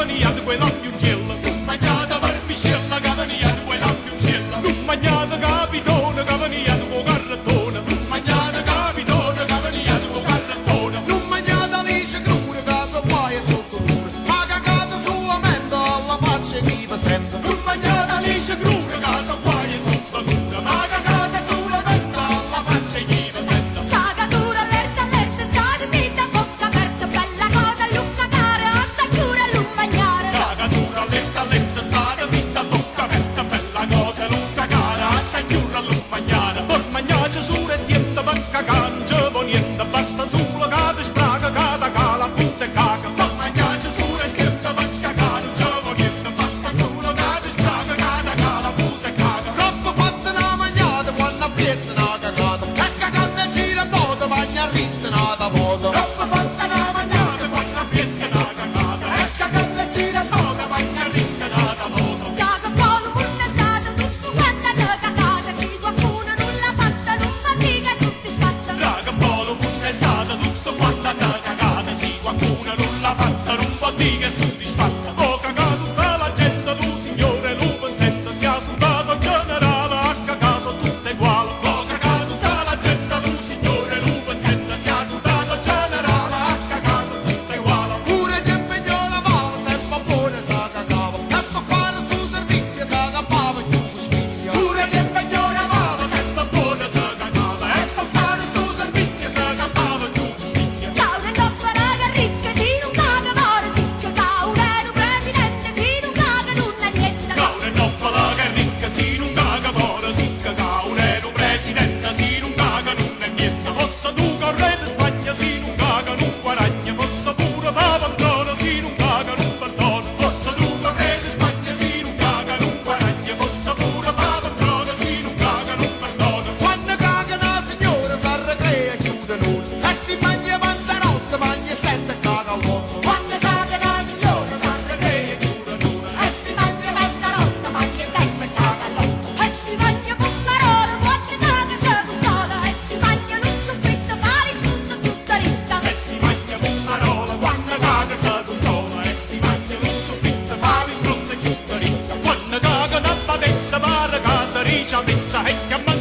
venia di quella più gella, non mangiata vermicella che venia di quella più gella, non mangiata capitone che venia di quella carrettone, non mangiata capitone che venia di quella carrettone, Non mangiate lisce crude che so guai e sotto pure, ma cagate solamente alla faccia chi vi sente. non mangiata lisce crude che so guai e sotto cura, ma cagate solamente alla faccia chi vi sente. Cagatura, allerta, allerta, state zitta, bocca aperta, bella cosa, lucca care, alza chiura e non mangiare. Cagatura lenta lenta state zitta bocca aperta bella cosa lunga cara assai chiurra a mangiare per mangiare su restienta bacca cancia niente basta solo che ti spraga che ti cala puzza e caga per mangiare su restienta bacca cancia niente basta solo che ti spraga che ti cala puzza e caga Troppo fatta una mangiata quando appiezza una cagata, e cagando gira in moto, bagna a rissa nata moto. troppo fatta una mangiata quando appiezza una cagata e cagando e gira in moto bagna a rissa nata moto. Caga polo, munna stata, tutto quanto è cagata, se qualcuno non l'ha fatta, non fatica e soddisfatta. Raga polo è stata tutto quanto è cagata, sì qualcuno non l'ha fatta, non può dire che è soddisfatta. Ho cagato tutta la gente, tu signore, lu consente, sia soldato generale, a cagato tutto uguale. Ho cagato tutta la gente, tu signore, lu consente, sia soldato generale, a cagato tutto uguale. Pure che impegno la mano, sempre buona sa cagava, e per fare sto servizio sa campava più giustizia. Pure che pegnoravamo, sempre buona se cagava, e per fare sto servizio se campava più giustizia. Caura in troppa raga ricca, si non caga more sicca, caura in un presidente, si non caga nulla niente. Caure troppo la che ricca, si non caga buona sicca, caure un presidente, si non caga nulla e niente. Fosse tu che il re di Spagna, si non caga non guadagna, fosse pure Papa Antonio, si non caga non perdona. Fosse tu che il re di Spagna, si non caga non guadagna, fosse pure Papa Antonio, si non caga non perdona. Quando caga una signora s'arrecrea e chiude nulla, e si mangia panzerotta, mangia sette e caga al lotto. Quando caga la signora, sempre che è chiude nulla, e si mangia mazzarotta, mangia sempre e caga all'otto. E si mangia pommarola, quando caga se puzzola, e si mangia in un soffitto, fa l'iscuzzo tutta ritta. E si mangia con parola quando caga sa consola, e si mangia con soffitto fa le spruzze chiude ricca. Quando caga una badessa pare casa riccia messa e chiama